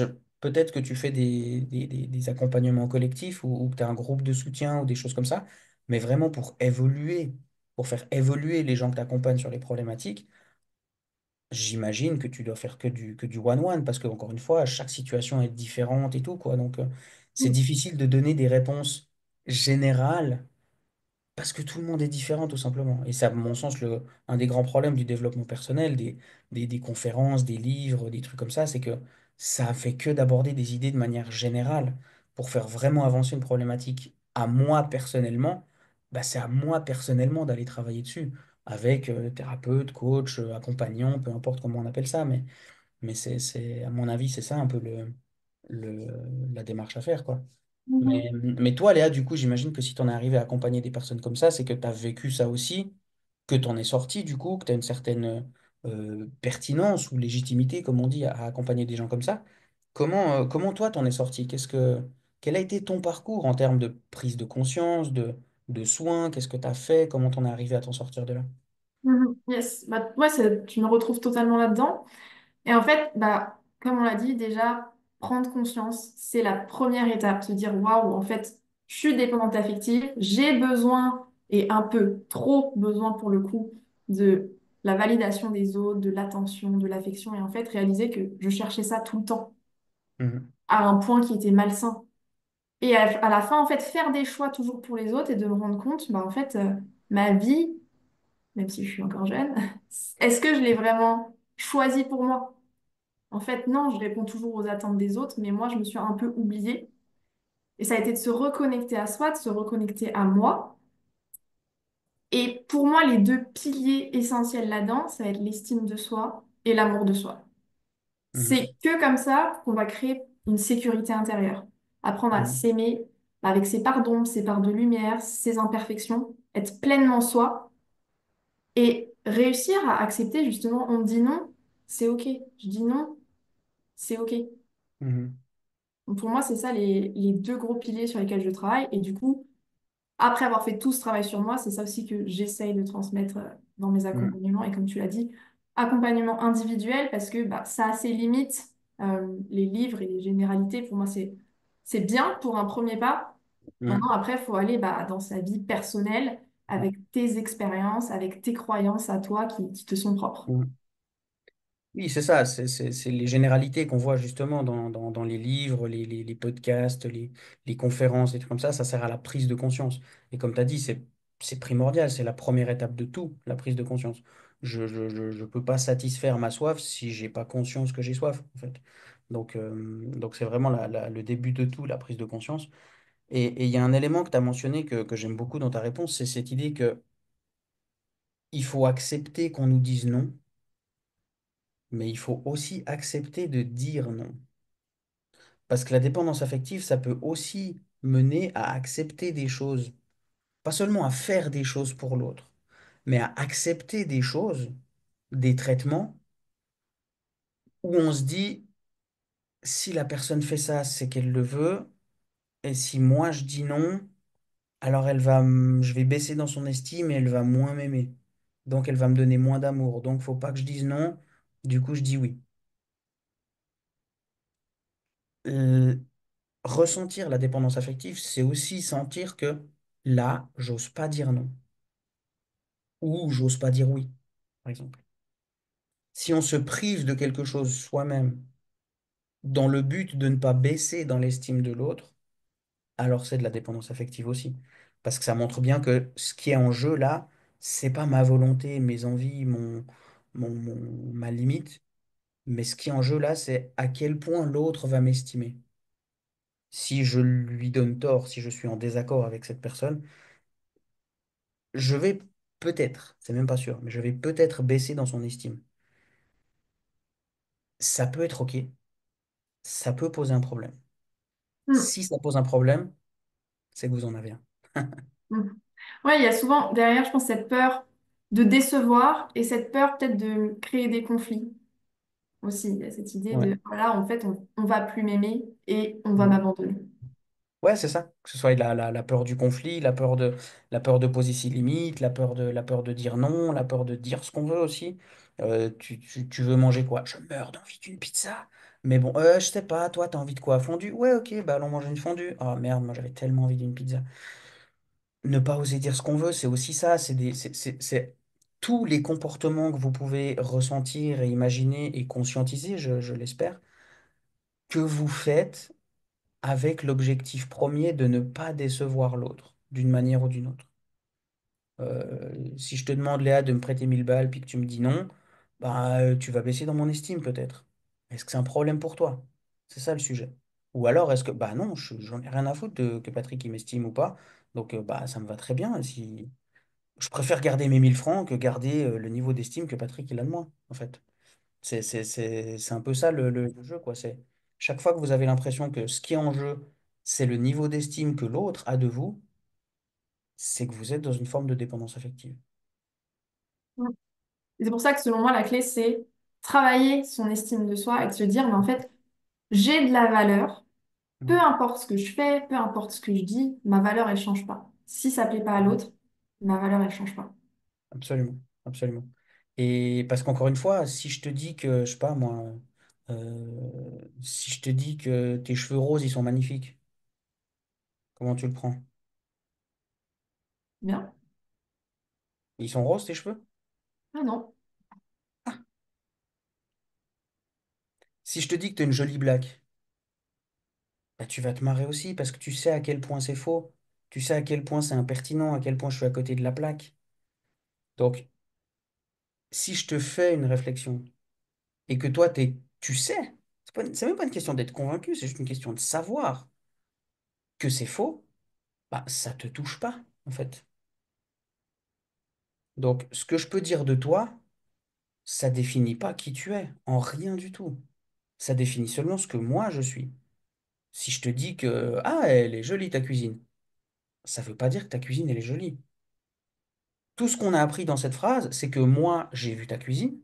peut-être que tu fais des accompagnements collectifs ou que tu as un groupe de soutien ou des choses comme ça, mais vraiment pour évoluer, pour faire évoluer les gens que tu accompagnes sur les problématiques, j'imagine que tu dois faire que du one-one, parce que, encore une fois, chaque situation est différente et tout, quoi. Donc, c'est Mm. difficile de donner des réponses générales parce que tout le monde est différent, tout simplement. Et c'est, à mon sens, un des grands problèmes du développement personnel, des conférences, des livres, des trucs comme ça, c'est que ça fait que d'aborder des idées de manière générale. Pour faire vraiment avancer une problématique à moi personnellement, bah, c'est à moi personnellement d'aller travailler dessus, avec thérapeute, coach, accompagnant, peu importe comment on appelle ça, mais à mon avis, c'est ça un peu la démarche à faire, quoi. Mhm. Mais toi, Léa, du coup, j'imagine que si tu en es arrivé à accompagner des personnes comme ça, c'est que tu as vécu ça aussi, que tu en es sorti, du coup, que tu as une certaine pertinence ou légitimité, comme on dit, à accompagner des gens comme ça. Comment toi, t'en es sorti? Quel a été ton parcours en termes de prise de conscience, de soins? Qu'est-ce que tu as fait? Comment t'en es arrivé à t'en sortir de là? Mhm. Yes, bah, ouais, tu me retrouves totalement là-dedans. Et en fait, bah, comme on l'a dit, déjà, prendre conscience, c'est la première étape. Se dire, waouh, en fait, je suis dépendante affective, j'ai besoin, et un peu trop besoin pour le coup, de la validation des autres, de l'attention, de l'affection. Et en fait, réaliser que je cherchais ça tout le temps, Mhm, à un point qui était malsain. Et à la fin, en fait, faire des choix toujours pour les autres et de me rendre compte, bah, en fait, ma vie, même si je suis encore jeune, est-ce que je l'ai vraiment choisie pour moi? En fait, non, je réponds toujours aux attentes des autres, mais moi, je me suis un peu oubliée. Et ça a été de se reconnecter à soi, de se reconnecter à moi. Et pour moi, les deux piliers essentiels là-dedans, ça va être l'estime de soi et l'amour de soi. mhm, C'est que comme ça qu'on va créer une sécurité intérieure. Apprendre à mhm, s'aimer avec ses parts d'ombre, ses parts de lumière, ses imperfections, être pleinement soi et réussir à accepter justement, on me dit non, c'est OK. Je dis non, c'est OK. mhm, Donc pour moi, c'est ça les deux gros piliers sur lesquels je travaille. Et du coup, après avoir fait tout ce travail sur moi, c'est ça aussi que j'essaye de transmettre dans mes mhm, accompagnements. Et comme tu l'as dit, accompagnement individuel, parce que bah, ça a ses limites. Les livres et les généralités, pour moi, c'est bien pour un premier pas. Maintenant, mhm, après, il faut aller bah, dans sa vie personnelle, mhm, avec tes expériences, avec tes croyances à toi qui te sont propres. mhm. Oui, c'est ça, c'est les généralités qu'on voit justement dans les livres, les podcasts, les conférences, et trucs comme ça sert à la prise de conscience. Et comme tu as dit, c'est primordial, c'est la première étape de tout, la prise de conscience. Je peux pas satisfaire ma soif si j'ai pas conscience que j'ai soif, en fait. Donc c'est vraiment le début de tout, la prise de conscience. Et il y a un élément que tu as mentionné que j'aime beaucoup dans ta réponse, c'est cette idée que il faut accepter qu'on nous dise non, mais il faut aussi accepter de dire non. Parce que la dépendance affective, ça peut aussi mener à accepter des choses, pas seulement à faire des choses pour l'autre, mais à accepter des choses, des traitements, où on se dit, si la personne fait ça, c'est qu'elle le veut, et si moi je dis non, alors je vais baisser dans son estime et elle va moins m'aimer. Donc elle va me donner moins d'amour. Donc faut pas que je dise non, du coup je dis oui. Euh, Ressentir la dépendance affective, c'est aussi sentir que là, j'ose pas dire non. Ou j'ose pas dire oui, par exemple. Si on se prive de quelque chose soi-même dans le but de ne pas baisser dans l'estime de l'autre, alors c'est de la dépendance affective aussi. Parce que ça montre bien que ce qui est en jeu là, c'est pas ma volonté, mes envies, ma limite, mais ce qui est en jeu là, c'est à quel point l'autre va m'estimer. Si je lui donne tort, si je suis en désaccord avec cette personne, je vais peut-être, c'est même pas sûr, mais je vais peut-être baisser dans son estime. Ça peut être OK, ça peut poser un problème. Hmm. Si ça pose un problème, c'est que vous en avez un. Hmm. Ouais, il y a souvent derrière, je pense, cette peur de décevoir et cette peur peut-être de créer des conflits aussi. Il y a cette idée Ouais. de, voilà, en fait, on va plus m'aimer et on va Mhm. m'abandonner. Ouais, c'est ça. Que ce soit la peur du conflit, la peur de poser ses limites, la peur de dire non, la peur de dire ce qu'on veut aussi. Tu veux manger quoi? Je meurs d'envie d'une pizza. Mais bon, je sais pas, toi, t'as envie de quoi? Fondue? Ouais, ok, bah allons manger une fondue. Ah merde, moi j'avais tellement envie d'une pizza. Ne pas oser dire ce qu'on veut, c'est aussi ça. C'est tous les comportements que vous pouvez ressentir et imaginer et conscientiser, je l'espère, que vous faites avec l'objectif premier de ne pas décevoir l'autre, d'une manière ou d'une autre. Si je te demande, Léa, de me prêter 1000 balles, puis que tu me dis non, bah, tu vas baisser dans mon estime peut-être. Est-ce que c'est un problème pour toi? C'est ça le sujet. Ou alors, est-ce que, bah non, j'en ai rien à foutre que Patrick il m'estime ou pas. Donc, bah, ça me va très bien. Si... Je préfère garder mes 1000 francs que garder le niveau d'estime que Patrick il a de moi, en fait. C'est un peu ça le jeu, quoi. C'est chaque fois que vous avez l'impression que ce qui est en jeu, c'est le niveau d'estime que l'autre a de vous, c'est que vous êtes dans une forme de dépendance affective. Mm. Et c'est pour ça que selon moi, la clé, c'est travailler son estime de soi et de se dire, mais en fait, j'ai de la valeur, peu Mhm. importe ce que je fais, peu importe ce que je dis, ma valeur, elle change pas. Si ça plaît pas à Mhm. l'autre, ma valeur, elle change pas. Absolument, absolument. Et parce qu'encore une fois, si je te dis que, je sais pas moi, si je te dis que tes cheveux roses, ils sont magnifiques, comment tu le prends? Bien? Ils sont roses, tes cheveux? Ah non. Si je te dis que tu as une jolie blague, bah, tu vas te marrer aussi parce que tu sais à quel point c'est faux. Tu sais à quel point c'est impertinent, à quel point je suis à côté de la plaque. Donc, si je te fais une réflexion et que toi, tu sais, c'est même pas une question d'être convaincu, c'est juste une question de savoir que c'est faux, bah, ça te touche pas, en fait. Donc, ce que je peux dire de toi, ça définit pas qui tu es, en rien du tout. Ça définit seulement ce que moi je suis. Si je te dis que, ah, elle est jolie ta cuisine, ça veut pas dire que ta cuisine, elle est jolie. Tout ce qu'on a appris dans cette phrase, c'est que moi, j'ai vu ta cuisine,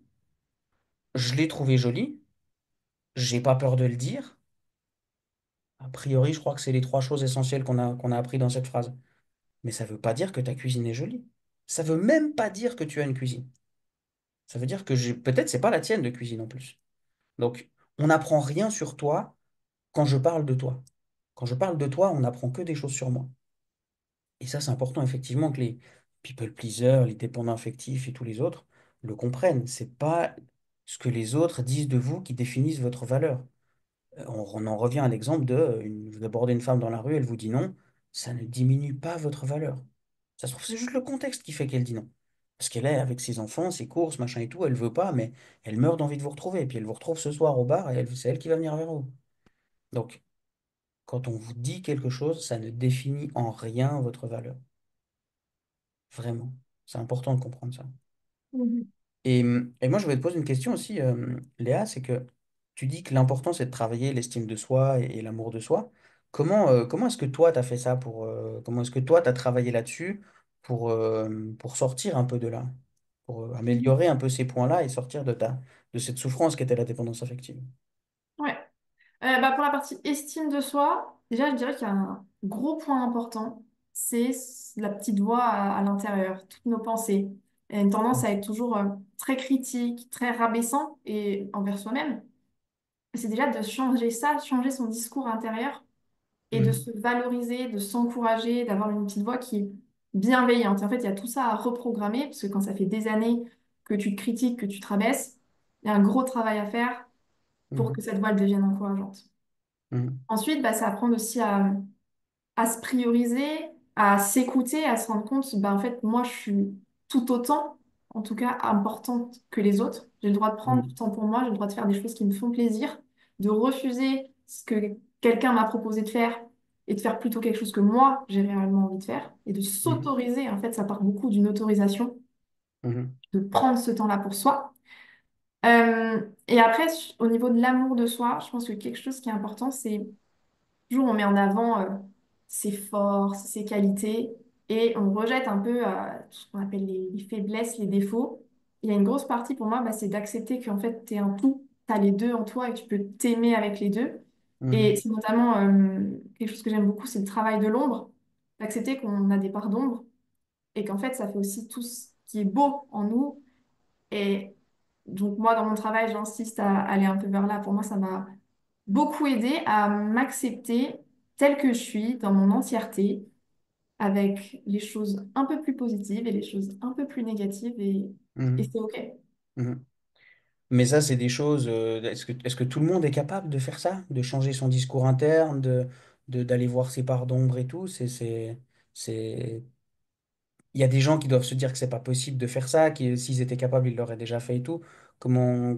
je l'ai trouvée jolie, j'ai pas peur de le dire. A priori, je crois que c'est les trois choses essentielles qu'on a appris dans cette phrase. Mais ça veut pas dire que ta cuisine est jolie. Ça veut même pas dire que tu as une cuisine. Ça veut dire que peut-être c'est pas la tienne de cuisine en plus. Donc, on n'apprend rien sur toi quand je parle de toi. Quand je parle de toi, on n'apprend que des choses sur moi. Et ça, c'est important effectivement que les people pleasers, les dépendants affectifs et tous les autres le comprennent. C'est pas ce que les autres disent de vous qui définissent votre valeur. On en revient à l'exemple vous abordez une femme dans la rue, elle vous dit non, ça ne diminue pas votre valeur. Ça se trouve, c'est juste le contexte qui fait qu'elle dit non. Parce qu'elle est avec ses enfants, ses courses, machin et tout, elle veut pas, mais elle meurt d'envie de vous retrouver. Et puis elle vous retrouve ce soir au bar et c'est elle qui va venir vers vous. Donc, quand on vous dit quelque chose, ça ne définit en rien votre valeur. Vraiment. C'est important de comprendre ça. Mhm. Et moi, je voulais te poser une question aussi, Léa, c'est que tu dis que l'important, c'est de travailler l'estime de soi et l'amour de soi. Comment est-ce que toi, tu as fait ça comment est-ce que toi, tu as travaillé là-dessus pour sortir un peu de là, pour Mhm. améliorer un peu ces points-là et sortir de cette souffrance qu'était la dépendance affective? Ouais. Bah, pour la partie estime de soi, déjà, je dirais qu'il y a un gros point important, c'est la petite voix à l'intérieur, toutes nos pensées. Il y a une tendance à être toujours très critique, très rabaissant et envers soi-même. C'est déjà de changer ça, changer son discours intérieur et de Mhm, se valoriser, de s'encourager, d'avoir une petite voix qui est bienveillante. Et en fait, il y a tout ça à reprogrammer, parce que quand ça fait des années que tu te critiques, que tu te rabaisses, il y a un gros travail à faire pour que mhm, cette voix elle devienne encourageante. mhm, Ensuite, bah, c'est apprendre aussi à se prioriser, à s'écouter, à se rendre compte, bah, en fait, moi, je suis tout autant, en tout cas, importante que les autres. J'ai le droit de prendre du mhm, temps pour moi, j'ai le droit de faire des choses qui me font plaisir, de refuser ce que quelqu'un m'a proposé de faire et de faire plutôt quelque chose que moi, j'ai réellement envie de faire, et de mhm, s'autoriser. En fait, ça part beaucoup d'une autorisation, mhm, de prendre ce temps-là pour soi. Et après, au niveau de l'amour de soi, je pense que quelque chose qui est important, c'est toujours on met en avant ses forces, ses qualités, et on rejette un peu tout ce qu'on appelle les faiblesses, les défauts. Il y a une grosse partie pour moi, bah, c'est d'accepter qu'en fait, tu es un tout, tu as les deux en toi et tu peux t'aimer avec les deux. Et mhm, c'est notamment quelque chose que j'aime beaucoup, c'est le travail de l'ombre, d'accepter qu'on a des parts d'ombre et qu'en fait, ça fait aussi tout ce qui est beau en nous. Et Donc moi, dans mon travail, j'insiste à aller un peu vers là. Pour moi, ça m'a beaucoup aidé à m'accepter telle que je suis, dans mon entièreté, avec les choses un peu plus positives et les choses un peu plus négatives, et Mhm. c'est OK. Mhm. Mais ça, c'est des choses. Est-ce que tout le monde est capable de faire ça? De changer son discours interne, d'aller voir ses parts d'ombre et tout? C'est... Il y a des gens qui doivent se dire que c'est pas possible de faire ça, qui s'ils étaient capables, ils l'auraient déjà fait et tout. Comment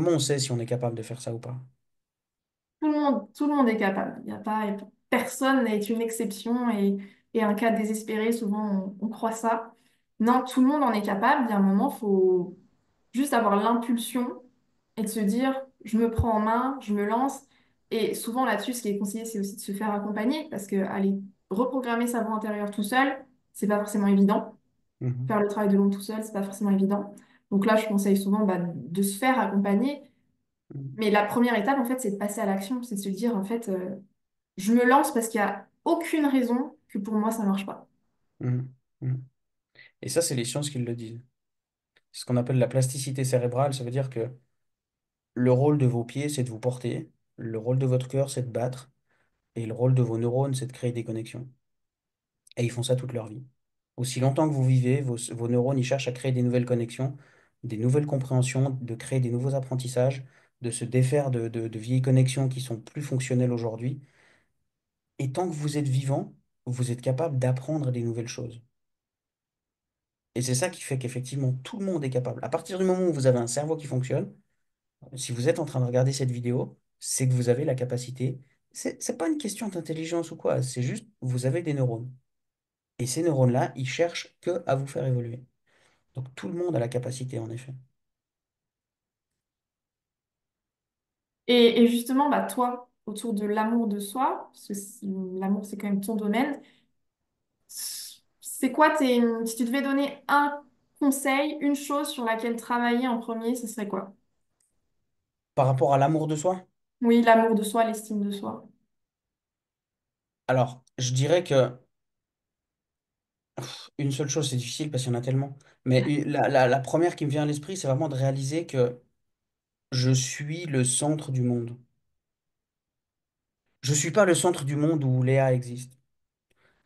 on sait si on est capable de faire ça ou pas? Tout le monde est capable. Il y a pas, personne n'est une exception et un cas désespéré. Souvent, on croit ça. Non, tout le monde en est capable. Il y a un moment, il faut juste avoir l'impulsion et de se dire, je me prends en main, je me lance. Et souvent, là-dessus, ce qui est conseillé, c'est aussi de se faire accompagner parce que aller reprogrammer sa voix intérieure tout seul, c'est pas forcément évident. Mhm. Faire le travail de l'ombre tout seul, c'est pas forcément évident. Donc là, je conseille souvent bah, de se faire accompagner. Mhm. Mais la première étape, en fait, c'est de passer à l'action, c'est de se dire, en fait, je me lance parce qu'il n'y a aucune raison que pour moi, ça ne marche pas. Mhm. Mhm. Et ça, c'est les sciences qui le disent. C'est ce qu'on appelle la plasticité cérébrale. Ça veut dire que le rôle de vos pieds, c'est de vous porter. Le rôle de votre cœur, c'est de battre. Et le rôle de vos neurones, c'est de créer des connexions. Et ils font ça toute leur vie. Aussi longtemps que vous vivez, vos neurones, ils cherchent à créer des nouvelles connexions, des nouvelles compréhensions, de créer des nouveaux apprentissages, de se défaire de vieilles connexions qui sont plus fonctionnelles aujourd'hui. Et tant que vous êtes vivant, vous êtes capable d'apprendre des nouvelles choses. Et c'est ça qui fait qu'effectivement, tout le monde est capable. À partir du moment où vous avez un cerveau qui fonctionne, si vous êtes en train de regarder cette vidéo, c'est que vous avez la capacité. C'est pas une question d'intelligence ou quoi, c'est juste vous avez des neurones. Et ces neurones-là, ils cherchent que à vous faire évoluer. Donc tout le monde a la capacité, en effet. Et justement, bah, toi, autour de l'amour de soi, parce que l'amour, c'est quand même ton domaine, c'est quoi si tu devais donner un conseil, une chose sur laquelle travailler en premier, ce serait quoi? Par rapport à l'amour de soi, Oui, l'amour de soi, l'estime de soi. alors je dirais que une seule chose, c'est difficile parce qu'il y en a tellement. Mais la première qui me vient à l'esprit, c'est vraiment de réaliser que je suis le centre du monde. Je suis pas le centre du monde où Léa existe,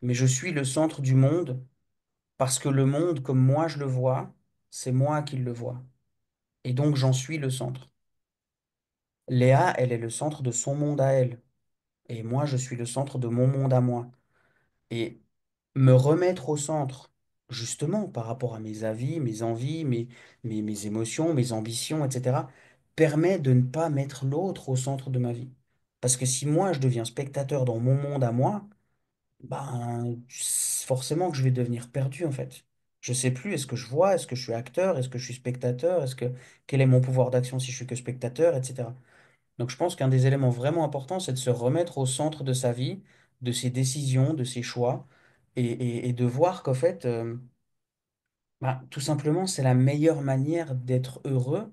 mais je suis le centre du monde parce que le monde, comme moi je le vois, c'est moi qui le vois. Et donc j'en suis le centre. Léa, elle est le centre de son monde à elle. Et moi, je suis le centre de mon monde à moi. Et me remettre au centre, justement, par rapport à mes avis, mes envies, mes émotions, mes ambitions, etc., permet de ne pas mettre l'autre au centre de ma vie. Parce que si moi, je deviens spectateur dans mon monde à moi, ben, forcément que je vais devenir perdu, en fait. Je sais plus, est-ce que je vois, est-ce que je suis acteur, est-ce que je suis spectateur, quel est mon pouvoir d'action si je suis que spectateur, etc. Donc je pense qu'un des éléments vraiment importants, c'est de se remettre au centre de sa vie, de ses décisions, de ses choix, et de voir qu'en fait, bah, tout simplement, c'est la meilleure manière d'être heureux,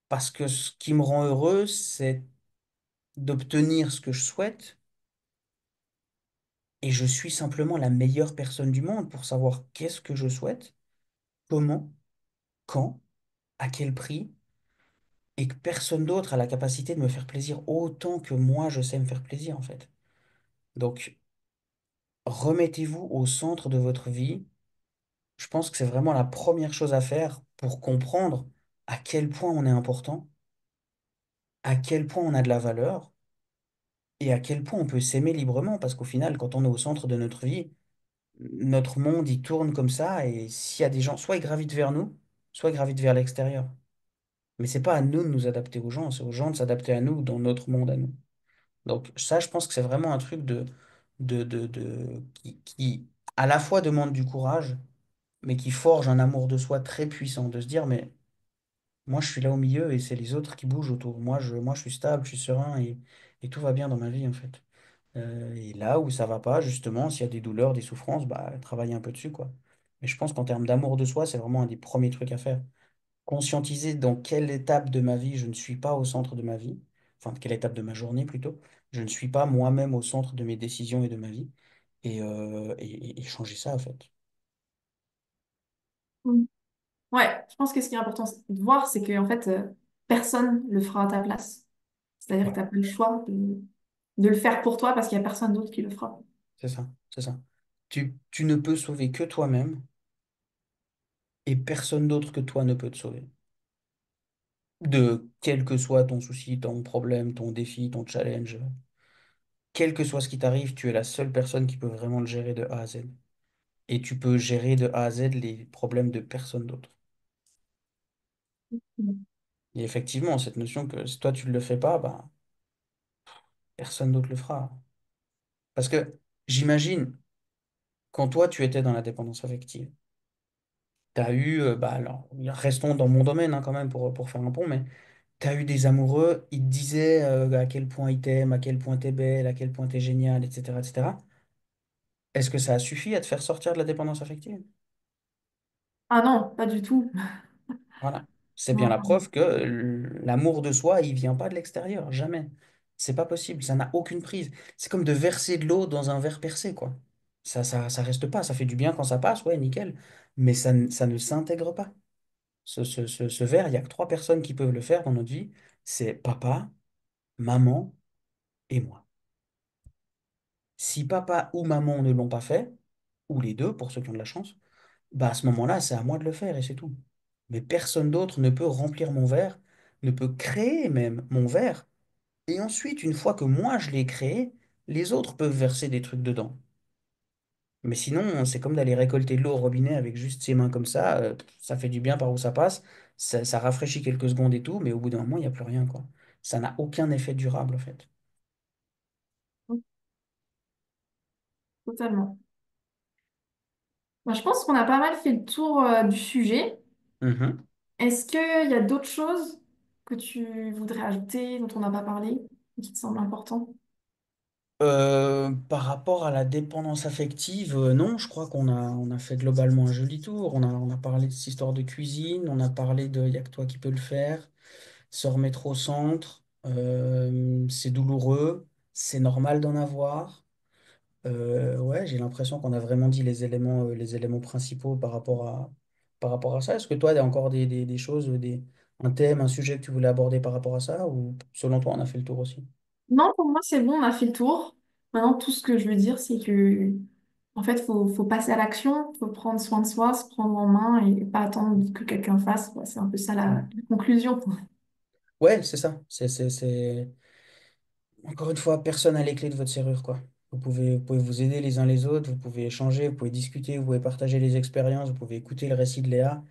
parce que ce qui me rend heureux, c'est d'obtenir ce que je souhaite, et je suis simplement la meilleure personne du monde pour savoir qu'est-ce que je souhaite, comment, quand, à quel prix, et que personne d'autre a la capacité de me faire plaisir autant que moi je sais me faire plaisir, en fait. Donc, remettez-vous au centre de votre vie. Je pense que c'est vraiment la première chose à faire pour comprendre à quel point on est important, à quel point on a de la valeur et à quel point on peut s'aimer librement. Parce qu'au final, quand on est au centre de notre vie, notre monde, il tourne comme ça et s'il y a des gens, soit ils gravitent vers nous, soit ils gravitent vers l'extérieur. Mais c'est pas à nous de nous adapter aux gens, c'est aux gens de s'adapter à nous dans notre monde à nous. Donc ça, je pense que c'est vraiment un truc qui à la fois demande du courage mais qui forge un amour de soi très puissant, de se dire, mais moi je suis là au milieu et c'est les autres qui bougent autour. Moi je suis stable, je suis serein et tout va bien dans ma vie en fait. Et là où ça va pas, justement, s'il y a des douleurs, des souffrances, bah travailler un peu dessus, quoi. Mais je pense qu'en termes d'amour de soi, c'est vraiment un des premiers trucs à faire. Conscientiser dans quelle étape de ma vie je ne suis pas au centre de ma vie, enfin quelle étape de ma journée plutôt, je ne suis pas moi-même au centre de mes décisions et de ma vie, et changer ça en fait. Ouais, je pense que ce qui est important de voir, c'est que en fait, personne le fera à ta place. C'est-à-dire que Ouais, tu n'as pas le choix de le faire pour toi parce qu'il n'y a personne d'autre qui le fera. c'est ça, c'est ça. Tu ne peux sauver que toi-même et personne d'autre que toi ne peut te sauver. De quel que soit ton souci, ton problème, ton défi, ton challenge, quel que soit ce qui t'arrive, tu es la seule personne qui peut vraiment le gérer de A à Z. Et tu peux gérer de A à Z les problèmes de personne d'autre. Mm. Et effectivement, cette notion que si toi tu ne le fais pas, bah, personne d'autre le fera. Parce que j'imagine, quand toi tu étais dans la dépendance affective, tu as eu, bah alors, restons dans mon domaine hein, quand même pour faire un pont, mais tu as eu des amoureux, ils te disaient à quel point ils t'aiment, à quel point t'es belle, à quel point t'es génial, etc., etc. Est-ce que ça a suffi à te faire sortir de la dépendance affective? Ah non, pas du tout. Voilà. C'est bien la Non. preuve que l'amour de soi, il vient pas de l'extérieur, jamais. C'est pas possible, ça n'a aucune prise. C'est comme de verser de l'eau dans un verre percé, quoi. Ça reste pas, ça fait du bien quand ça passe, ouais, nickel. Mais ça ne s'intègre pas. Ce verre, il y a que trois personnes qui peuvent le faire dans notre vie. C'est papa, maman et moi. Si papa ou maman ne l'ont pas fait, ou les deux, pour ceux qui ont de la chance, bah à ce moment-là, c'est à moi de le faire et c'est tout. Mais personne d'autre ne peut remplir mon verre, ne peut créer même mon verre. Et ensuite, une fois que moi je l'ai créé, les autres peuvent verser des trucs dedans. Mais sinon, c'est comme d'aller récolter de l'eau au robinet avec juste ses mains comme ça. Ça fait du bien par où ça passe. Ça rafraîchit quelques secondes et tout, mais au bout d'un moment, il n'y a plus rien, quoi. Ça n'a aucun effet durable, en fait. Totalement. Moi, je pense qu'on a pas mal fait le tour du sujet. Mhm. Est-ce qu'il y a d'autres choses que tu voudrais ajouter, dont on n'a pas parlé, et qui te semblent importantes? Par rapport à la dépendance affective, non, je crois qu'on a fait globalement un joli tour. On a parlé de cette histoire de cuisine, on a parlé de il y a que toi qui peux le faire, se remettre au centre, c'est douloureux, c'est normal d'en avoir. Ouais, j'ai l'impression qu'on a vraiment dit les éléments principaux par rapport à ça. Est-ce que toi, il y a encore des choses, un thème, un sujet que tu voulais aborder par rapport à ça, ou selon toi, on a fait le tour aussi? Non, pour moi, c'est bon, on a fait le tour. Maintenant, tout ce que je veux dire, c'est que, en fait, faut passer à l'action, faut prendre soin de soi, se prendre en main et pas attendre que quelqu'un fasse. Ouais, c'est un peu ça la conclusion. Ouais, c'est ça. Encore une fois, personne n'a les clés de votre serrure, quoi. Vous pouvez vous aider les uns les autres, vous pouvez échanger, vous pouvez discuter, vous pouvez partager les expériences, vous pouvez écouter le récit de Léa.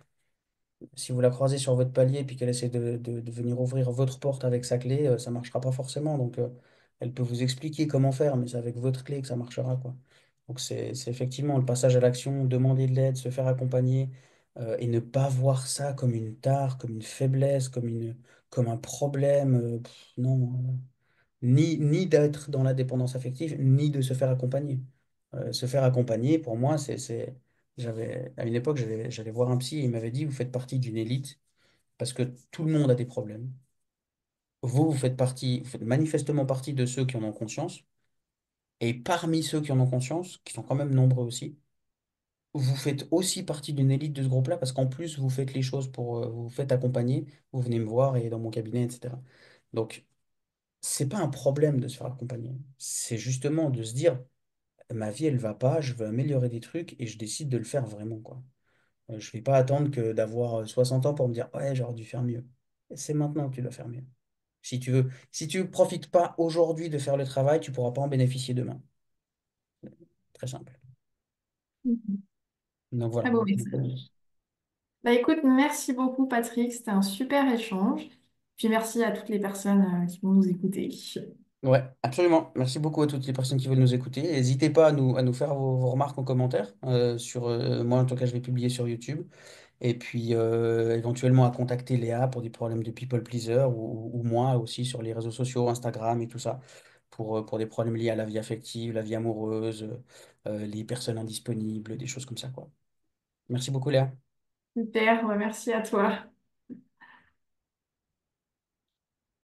Si vous la croisez sur votre palier et puis qu'elle essaie de venir ouvrir votre porte avec sa clé, ça ne marchera pas forcément. Donc, elle peut vous expliquer comment faire, mais c'est avec votre clé que ça marchera, quoi. Donc, c'est effectivement le passage à l'action, demander de l'aide, se faire accompagner, et ne pas voir ça comme une tare, comme une faiblesse, comme un problème. Non. Ni d'être dans la dépendance affective, ni de se faire accompagner. Se faire accompagner, pour moi, à une époque, j'allais voir un psy et il m'avait dit, vous faites partie d'une élite parce que tout le monde a des problèmes. Vous faites manifestement partie de ceux qui en ont conscience. Et parmi ceux qui en ont conscience, qui sont quand même nombreux aussi, vous faites aussi partie d'une élite de ce groupe-là parce qu'en plus, vous faites les choses vous vous faites accompagner, vous venez me voir et dans mon cabinet, etc. Donc, c'est pas un problème de se faire accompagner. C'est justement de se dire, ma vie, elle va pas, je veux améliorer des trucs et je décide de le faire vraiment, quoi. Je vais pas attendre que d'avoir 60 ans pour me dire, ouais, j'aurais dû faire mieux. C'est maintenant que tu dois faire mieux. Si tu profites pas aujourd'hui de faire le travail, tu pourras pas en bénéficier demain. Très simple. Mhm. Donc voilà. Très beau message. Bah écoute, merci beaucoup Patrick, c'était un super échange. Puis merci à toutes les personnes qui vont nous écouter. Ouais, absolument. Merci beaucoup à toutes les personnes qui veulent nous écouter. N'hésitez pas à nous faire vos remarques en commentaire. Moi, en tout cas, je vais publier sur YouTube. Et puis, éventuellement, à contacter Léa pour des problèmes de people pleaser ou moi aussi sur les réseaux sociaux, Instagram et tout ça, pour des problèmes liés à la vie affective, la vie amoureuse, les personnes indisponibles, des choses comme ça, quoi. Merci beaucoup, Léa. Super, ouais, merci à toi.